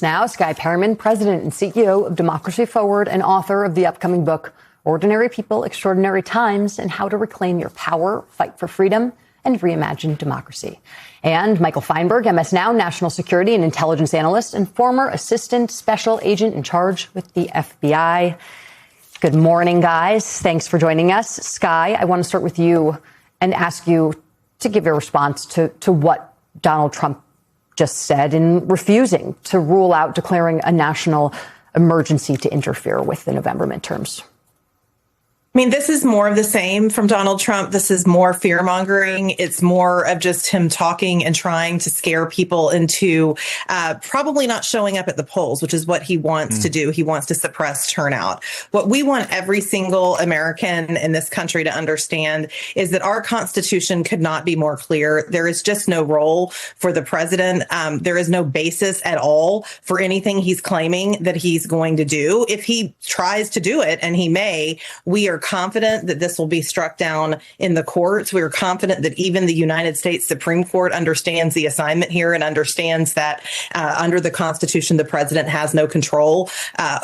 Now, Skye Perryman, president and CEO of Democracy Forward and author of the upcoming book, Ordinary People, Extraordinary Times, and How to Reclaim Your Power, Fight for Freedom, and Reimagine Democracy. And Michael Feinberg, MS Now national security and intelligence analyst and former assistant special agent in charge with the FBI. Good morning, guys. Thanks for joining us. Skye, I want to start with you and ask you to give your response to what Donald Trump just said in refusing to rule out declaring a national emergency to interfere with the November midterms. I mean, this is more of the same from Donald Trump. This is more fear mongering. It's more of just him talking and trying to scare people into probably not showing up at the polls, which is what he wants to do. He wants to suppress turnout. What we want every single American in this country to understand is that our Constitution could not be more clear. There is just no role for the president. There is no basis at all for anything he's claiming that he's going to do. If he tries to do it, and he may, we are confident that this will be struck down in the courts. We are confident that even the United States Supreme Court understands the assignment here and understands that under the Constitution, the president has no control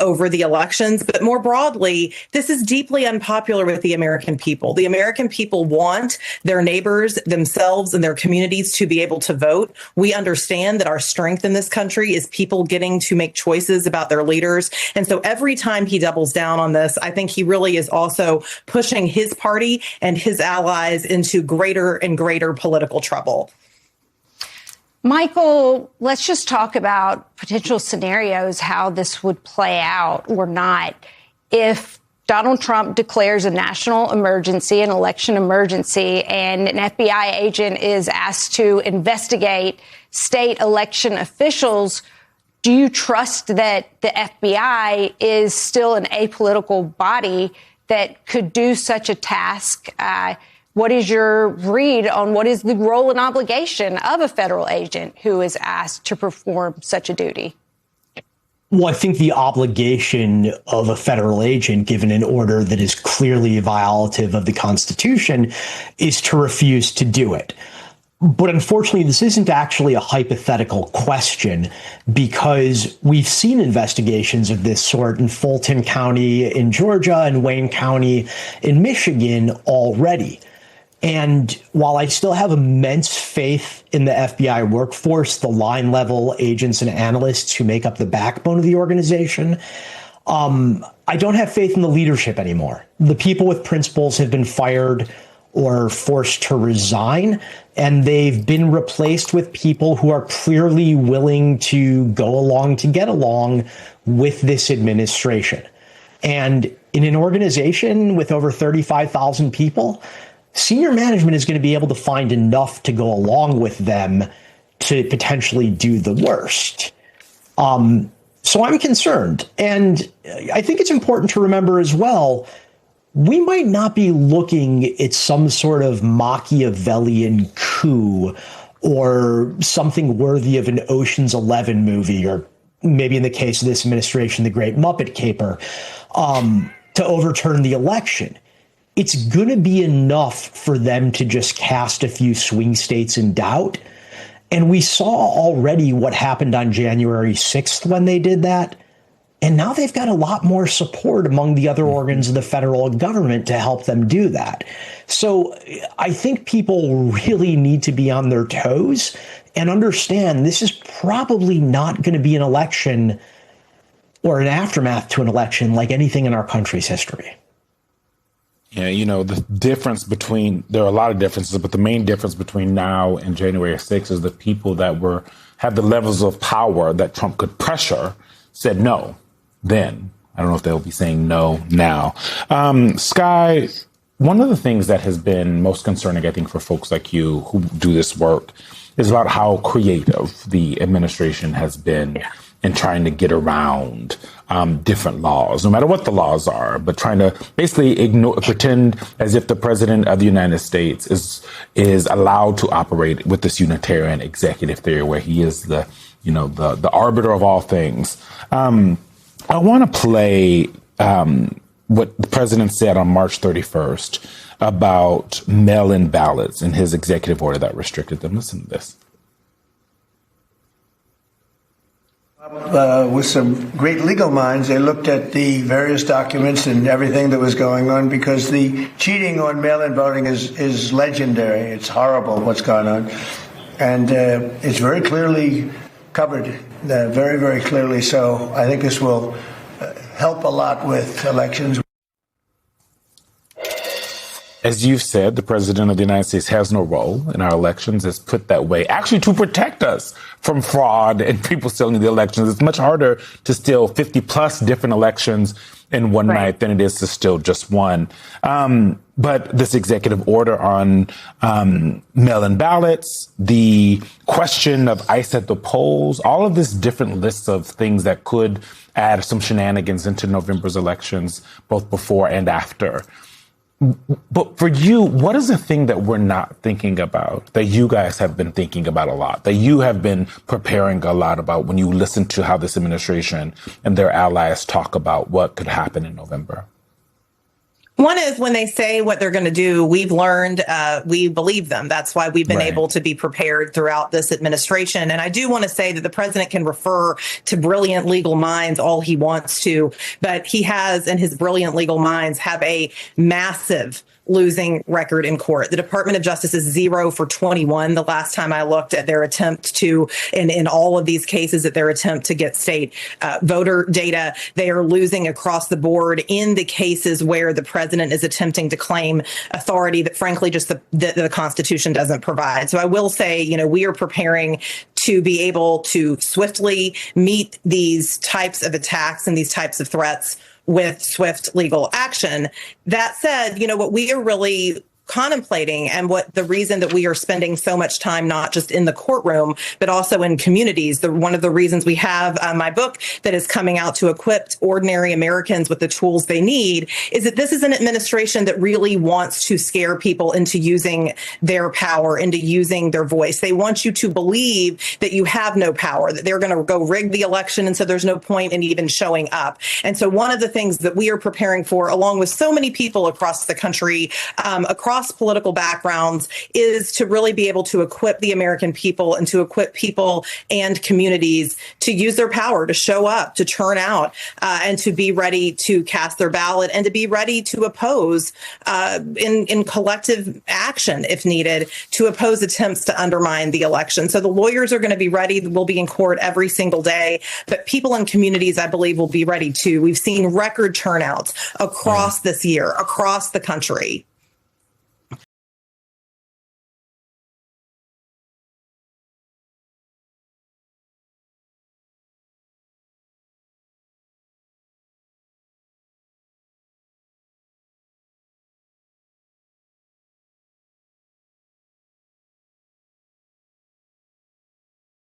over the elections. But more broadly, this is deeply unpopular with the American people. The American people want their neighbors, themselves, and their communities to be able to vote. We understand that our strength in this country is people getting to make choices about their leaders. And so every time he doubles down on this, I think he really is also pushing his party and his allies into greater and greater political trouble. Michael, let's just talk about potential scenarios, how this would play out or not. If Donald Trump declares a national emergency, an election emergency, and an FBI agent is asked to investigate state election officials, do you trust that the FBI is still an apolitical body that could do such a task? What is your read on what is the role and obligation of a federal agent who is asked to perform such a duty? Well, I think the obligation of a federal agent, given an order that is clearly violative of the Constitution, is to refuse to do it. But unfortunately, this isn't actually a hypothetical question, because we've seen investigations of this sort in Fulton County in Georgia and Wayne County in Michigan already. And while I still have immense faith in the FBI workforce, the line level agents and analysts who make up the backbone of the organization, I don't have faith in the leadership anymore. The people with principles have been fired or forced to resign, and they've been replaced with people who are clearly willing to go along to get along with this administration. And in an organization with over 35,000 people, senior management is going to be able to find enough to go along with them to potentially do the worst. So I'm concerned. And I think it's important to remember as well, we might not be looking at some sort of Machiavellian coup or something worthy of an Ocean's 11 movie, or maybe in the case of this administration, the Great Muppet Caper, to overturn the election. It's going to be enough for them to just cast a few swing states in doubt. And we saw already what happened on January 6th when they did that. And now they've got a lot more support among the other organs of the federal government to help them do that. So I think people really need to be on their toes and understand this is probably not going to be an election or an aftermath to an election like anything in our country's history. Yeah, you know, the difference between, there are a lot of differences, but the main difference between now and January 6th is the people that had the levels of power that Trump could pressure said no then. I don't know if they'll be saying no now. Skye, one of the things that has been most concerning, I think, for folks like you who do this work is about how creative the administration has been in trying to get around different laws, no matter what the laws are, but trying to basically pretend as if the president of the United States is allowed to operate with this unitarian executive theory where he is the arbiter of all things. I want to play what the president said on March 31st about mail-in ballots and his executive order that restricted them. Listen to this. With some great legal minds, they looked at the various documents and everything that was going on, because the cheating on mail-in voting is legendary. It's horrible what's gone on. And it's very clearly covered, very, very clearly. So I think this will help a lot with elections. As you've said, the president of the United States has no role in our elections. It's put that way, actually, to protect us from fraud and people stealing the elections. It's much harder to steal 50 plus different elections in one night than it is to steal just one. But this executive order on mail-in ballots, the question of ICE at the polls, all of this different lists of things that could add some shenanigans into November's elections, both before and after. But for you, what is the thing that we're not thinking about, that you guys have been thinking about a lot, that you have been preparing a lot about when you listen to how this administration and their allies talk about what could happen in November? One is when they say what they're going to do, we've learned we believe them. That's why we've been able to be prepared throughout this administration. And I do want to say that the president can refer to brilliant legal minds all he wants to, but he has, and his brilliant legal minds have a massive losing record in court. The Department of Justice is 0 for 21 the last time I looked at their attempt to, in all of these cases, at their attempt to get state voter data. They are losing across the board in the cases where the president is attempting to claim authority that, frankly, just the Constitution doesn't provide. So I will say, we are preparing to be able to swiftly meet these types of attacks and these types of threats with swift legal action. That said, what we are really contemplating, and what the reason that we are spending so much time, not just in the courtroom, but also in communities. One of the reasons we have my book that is coming out to equip ordinary Americans with the tools they need is that this is an administration that really wants to scare people into using their power, into using their voice. They want you to believe that you have no power, that they're going to go rig the election, and so there's no point in even showing up. And so one of the things that we are preparing for, along with so many people across the country, across political backgrounds, is to really be able to equip the American people and to equip people and communities to use their power, to show up, to turn out, and to be ready to cast their ballot, and to be ready to oppose in collective action, if needed, to oppose attempts to undermine the election. So the lawyers are going to be ready. We'll be in court every single day, but people in communities, I believe, will be ready too. We've seen record turnouts across this year, across the country.